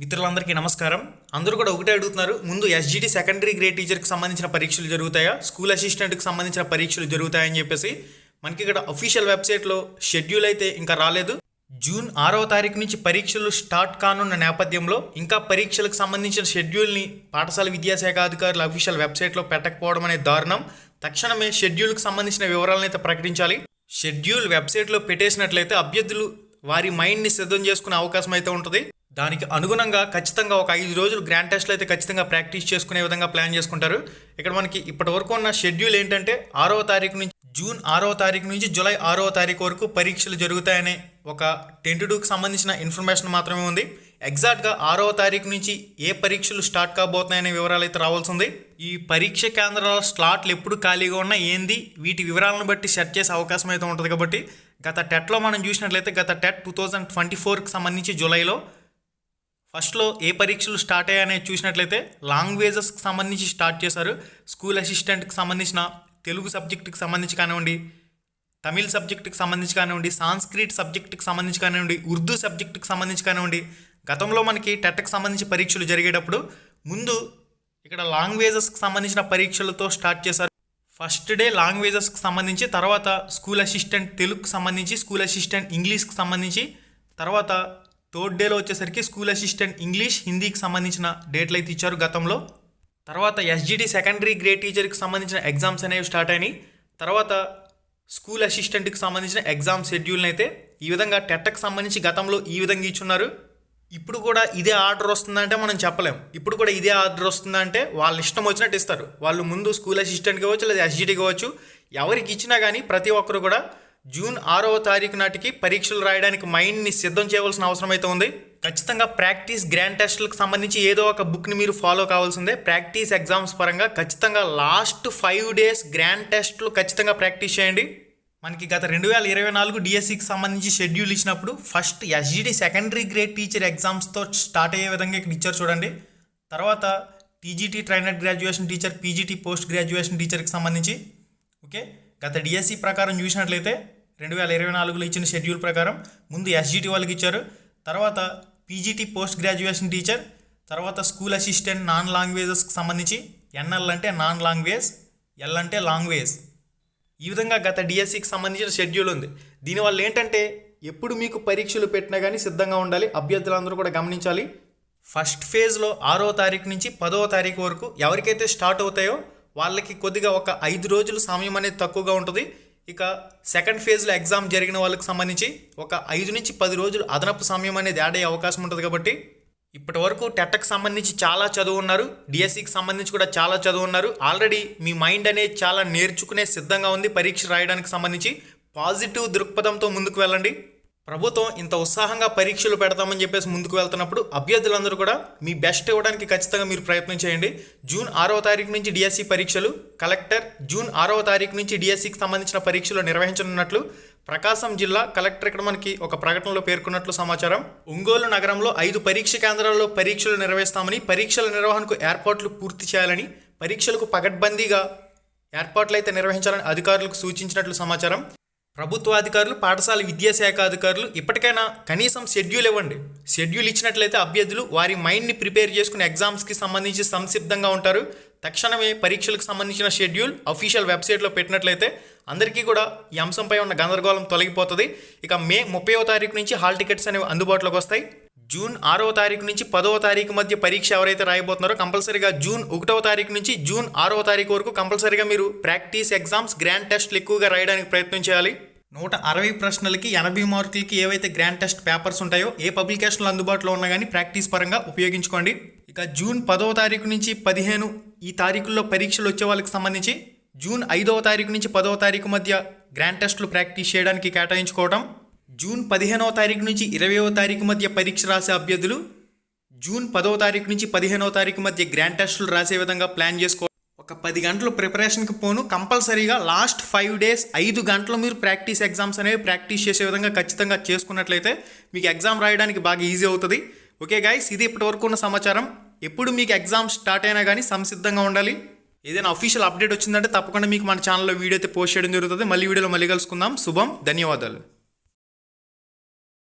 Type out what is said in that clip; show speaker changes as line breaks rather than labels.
మిత్రులందరికీ నమస్కారం. అందరూ కూడా ఒకటే అడుగుతున్నారు, ముందు ఎస్జిటి సెకండరీ గ్రేడ్ టీచర్కి సంబంధించిన పరీక్షలు జరుగుతాయా, స్కూల్ అసిస్టెంట్కి సంబంధించిన పరీక్షలు జరుగుతాయని చెప్పేసి మనకి ఇక్కడ అఫీషియల్ వెబ్సైట్లో షెడ్యూల్ అయితే ఇంకా రాలేదు. జూన్ 6వ తారీఖు నుంచి పరీక్షలు స్టార్ట్ కానున్న నేపథ్యంలో ఇంకా పరీక్షలకు సంబంధించిన షెడ్యూల్ని పాఠశాల విద్యాశాఖ అధికారులు అఫీషియల్ వెబ్సైట్లో పెట్టకపోవడం అనే దారుణం. తక్షణమే షెడ్యూల్కి సంబంధించిన వివరాలను అయితే ప్రకటించాలి. షెడ్యూల్ వెబ్సైట్లో పెట్టేసినట్లయితే అభ్యర్థులు వారి మైండ్ని సిద్ధం చేసుకునే అవకాశం అయితే ఉంటుంది. దానికి అనుగుణంగా ఖచ్చితంగా ఒక 5 రోజులు గ్రాండ్ టెస్ట్లు అయితే ఖచ్చితంగా ప్రాక్టీస్ చేసుకునే విధంగా ప్లాన్ చేసుకుంటారు. ఇక్కడ మనకి ఇప్పటి వరకు ఉన్న షెడ్యూల్ ఏంటంటే జూన్ 6వ తారీఖు నుంచి జూలై 6వ తారీఖు వరకు పరీక్షలు జరుగుతాయనే ఒక టెంటేటివ్కి సంబంధించిన ఇన్ఫర్మేషన్ మాత్రమే ఉంది. ఎగ్జాక్ట్గా 6వ తారీఖు నుంచి ఏ పరీక్షలు స్టార్ట్ కాబోతున్నాయనే వివరాలు అయితే రావాల్సి ఉంది. ఈ పరీక్ష కేంద్రాల స్లాట్లు ఎప్పుడు ఖాళీగా ఉన్నా ఏంది వీటి వివరాలను బట్టి సెట్ చేసే అవకాశం అయితే ఉంటుంది. కాబట్టి గత టెట్లో మనం చూసినట్లయితే గత టెట్ 2024కి సంబంధించి జూలైలో ఫస్ట్లో ఏ పరీక్షలు స్టార్ట్ అయ్యాయనే చూసినట్లయితే లాంగ్వేజెస్కి సంబంధించి స్టార్ట్ చేశారు. స్కూల్ అసిస్టెంట్కి సంబంధించిన తెలుగు సబ్జెక్టుకి సంబంధించి కానివ్వండి, తమిళ్ సబ్జెక్టుకి సంబంధించి కానివ్వండి, సాంస్క్రిట్ సబ్జెక్టుకి సంబంధించి కానివ్వండి, ఉర్దూ సబ్జెక్టుకి సంబంధించి కానివ్వండి, గతంలో మనకి టెట్కి సంబంధించి పరీక్షలు జరిగేటప్పుడు ముందు ఇక్కడ లాంగ్వేజెస్కి సంబంధించిన పరీక్షలతో స్టార్ట్ చేశారు. ఫస్ట్ డే లాంగ్వేజెస్కి సంబంధించి, తర్వాత స్కూల్ అసిస్టెంట్ తెలుగుకి సంబంధించి, స్కూల్ అసిస్టెంట్ ఇంగ్లీష్కి సంబంధించి, తర్వాత థర్డ్ డేలో వచ్చేసరికి స్కూల్ అసిస్టెంట్ ఇంగ్లీష్ హిందీకి సంబంధించిన డేట్లు అయితే ఇచ్చారు గతంలో. తర్వాత ఎస్జిటి సెకండరీ గ్రేడ్ టీచర్కి సంబంధించిన ఎగ్జామ్స్ అనేవి స్టార్ట్ అయినాయి. తర్వాత స్కూల్ అసిస్టెంట్కి సంబంధించిన ఎగ్జామ్ షెడ్యూల్ని అయితే ఈ విధంగా టెట్కి సంబంధించి గతంలో ఈ విధంగా ఇచ్చున్నారు. ఇప్పుడు కూడా ఇదే ఆర్డర్ వస్తుందంటే మనం చెప్పలేం. ఇప్పుడు కూడా ఇదే ఆర్డర్ వస్తుందంటే వాళ్ళ ఇష్టం వచ్చినట్టు ఇస్తారు. వాళ్ళు ముందు స్కూల్ అసిస్టెంట్ కావచ్చు లేదా ఎస్జిటి కావచ్చు, ఎవరికి ఇచ్చినా కానీ ప్రతి ఒక్కరు కూడా జూన్ 6వ తారీఖు నాటికి పరీక్షలు రాయడానికి మైండ్ని సిద్ధం చేయవలసిన అవసరం అయితే ఉంది. ఖచ్చితంగా ప్రాక్టీస్ గ్రాండ్ టెస్ట్లకు సంబంధించి ఏదో ఒక బుక్ని మీరు ఫాలో కావాల్సిందే. ప్రాక్టీస్ ఎగ్జామ్స్ పరంగా ఖచ్చితంగా లాస్ట్ 5 days గ్రాండ్ టెస్ట్లు ఖచ్చితంగా ప్రాక్టీస్ చేయండి. మనకి గత 2024 డిఎస్సికి సంబంధించి షెడ్యూల్ ఇచ్చినప్పుడు first SGT secondary grade teacher ఎగ్జామ్స్తో స్టార్ట్ అయ్యే విధంగా ఇక్కడ ఇచ్చారు చూడండి. తర్వాత TGT trainer graduation teacher, PGT post graduation టీచర్కి సంబంధించి ఓకే. గత డిఎస్సి ప్రకారం చూసినట్లయితే 2024లో ఇచ్చిన షెడ్యూల్ ప్రకారం ముందు ఎస్జిటి వాళ్ళకి ఇచ్చారు, తర్వాత పీజీటీ పోస్ట్ గ్రాడ్యుయేషన్ టీచర్, తర్వాత స్కూల్ అసిస్టెంట్ నాన్ లాంగ్వేజెస్కి సంబంధించి ఎన్ఎల్ అంటే నాన్ లాంగ్వేజ్, ఎల్ అంటే లాంగ్వేజ్. ఈ విధంగా గత డిఎస్సికి సంబంధించిన షెడ్యూల్ ఉంది. దీనివల్ల ఏంటంటే ఎప్పుడు మీకు పరీక్షలు పెట్టినా కానీ సిద్ధంగా ఉండాలి. అభ్యర్థులందరూ కూడా గమనించాలి. ఫస్ట్ ఫేజ్లో 6వ తారీఖు నుంచి 10వ తారీఖు వరకు ఎవరికైతే స్టార్ట్ అవుతాయో వాళ్ళకి కొద్దిగా ఒక 5 రోజులు సమయం అనేది తక్కువగా ఉంటుంది. ఇక సెకండ్ ఫేజ్లో ఎగ్జామ్ జరిగిన వాళ్ళకి సంబంధించి ఒక 5 నుంచి 10 రోజులు అదనపు సమయం అనేది యాడ్ అయ్యే అవకాశం ఉంటుంది. కాబట్టి ఇప్పటి వరకు టెట్కి సంబంధించి చాలా చదువు ఉన్నారు, డిఎస్సికి సంబంధించి కూడా చాలా చదువు ఉన్నారు. ఆల్రెడీ మీ మైండ్ అనేది చాలా నేర్చుకునే సిద్ధంగా ఉంది. పరీక్ష రాయడానికి సంబంధించి పాజిటివ్ దృక్పథంతో ముందుకు వెళ్ళండి. ప్రభుత్వం ఇంత ఉత్సాహంగా పరీక్షలు పెడతామని చెప్పేసి ముందుకు వెళ్తున్నప్పుడు అభ్యర్థులందరూ కూడా మీ బెస్ట్ ఇవ్వడానికి ఖచ్చితంగా మీరు ప్రయత్నం చేయండి. జూన్ 6వ తారీఖు నుంచి డిఎస్సి పరీక్షలు కలెక్టర్ జూన్ 6వ తారీఖు నుంచి డిఎస్సికి సంబంధించిన పరీక్షలు నిర్వహించనున్నట్లు ప్రకాశం జిల్లా కలెక్టర్ ఇక్కడ మనకి ఒక ప్రకటనలో పేర్కొన్నట్లు సమాచారం. ఒంగోలు నగరంలో 5 పరీక్ష కేంద్రాల్లో పరీక్షలు నిర్వహిస్తామని, పరీక్షల నిర్వహణకు ఏర్పాట్లు పూర్తి చేయాలని, పరీక్షలకు పకడ్బందీగా ఏర్పాట్లు అయితే నిర్వహించాలని అధికారులకు సూచించినట్లు సమాచారం. ప్రభుత్వ అధికారులు, పాఠశాల విద్యాశాఖ అధికారులు ఇప్పటికైనా కనీసం షెడ్యూల్ ఇవ్వండి. షెడ్యూల్ ఇచ్చినట్లయితే అభ్యర్థులు వారి మైండ్ని ప్రిపేర్ చేసుకుని ఎగ్జామ్స్కి సంబంధించి సంసిద్ధంగా ఉంటారు. తక్షణమే పరీక్షలకు సంబంధించిన షెడ్యూల్ అఫీషియల్ వెబ్సైట్లో పెట్టినట్లయితే అందరికీ కూడా ఈ అంశంపై ఉన్న గందరగోళం తొలగిపోతుంది. ఇక మే 30వ తారీఖు నుంచి హాల్ టికెట్స్ అనేవి అందుబాటులోకి వస్తాయి. జూన్ 6వ తారీఖు నుంచి 10వ తారీఖు మధ్య పరీక్ష ఎవరైతే రాయబోతున్నారో కంపల్సరీగా జూన్ 1వ తారీఖు నుంచి జూన్ 6వ తారీఖు వరకు కంపల్సరీగా మీరు ప్రాక్టీస్ ఎగ్జామ్స్ గ్రాండ్ టెస్ట్లు ఎక్కువగా రాయడానికి ప్రయత్నం చేయాలి. 160 ప్రశ్నలకి 80 మార్కులకి ఏవైతే గ్రాండ్ టెస్ట్ పేపర్స్ ఉంటాయో ఏ పబ్లికేషన్లు అందుబాటులో ఉన్నా కానీ ప్రాక్టీస్ పరంగా ఉపయోగించుకోండి. ఇక జూన్ 10వ తారీఖు నుంచి 15 ఈ తారీఖుల్లో పరీక్షలు వచ్చే వాళ్ళకి సంబంధించి జూన్ 5వ తారీఖు నుంచి 10వ తారీఖు మధ్య గ్రాండ్ టెస్టులు ప్రాక్టీస్ చేయడానికి కేటాయించుకోవడం, జూన్ 15వ తారీఖు నుంచి 20వ తారీఖు మధ్య పరీక్ష రాసే అభ్యర్థులు జూన్ 10వ తారీఖు నుంచి 15వ తారీఖు మధ్య గ్రాండ్ టెస్టులు రాసే విధంగా ప్లాన్ చేసుకోవాలి. ఒక 10 గంటలు ప్రిపరేషన్కి పోను కంపల్సరీగా లాస్ట్ 5 days 5 గంటలు మీరు ప్రాక్టీస్ ఎగ్జామ్స్ అనేవి ప్రాక్టీస్ చేసే విధంగా ఖచ్చితంగా చేసుకున్నట్లయితే మీకు ఎగ్జామ్ రాయడానికి బాగా ఈజీ అవుతుంది. ఓకే గైస్, ఇది ఇప్పటి వరకు ఉన్న సమాచారం. ఎప్పుడు మీకు ఎగ్జామ్ స్టార్ట్ అయినా కానీ సంసిద్ధంగా ఉండాలి. ఏదైనా అఫీషియల్ అప్డేట్ వచ్చిందంటే తప్పకుండా మీకు మన ఛానల్లో వీడియో అయితే పోస్ట్ చేయడం జరుగుతుంది. మళ్ళీ వీడియోలో మళ్ళీ కలుసుకుందాం. శుభం, ధన్యవాదాలు.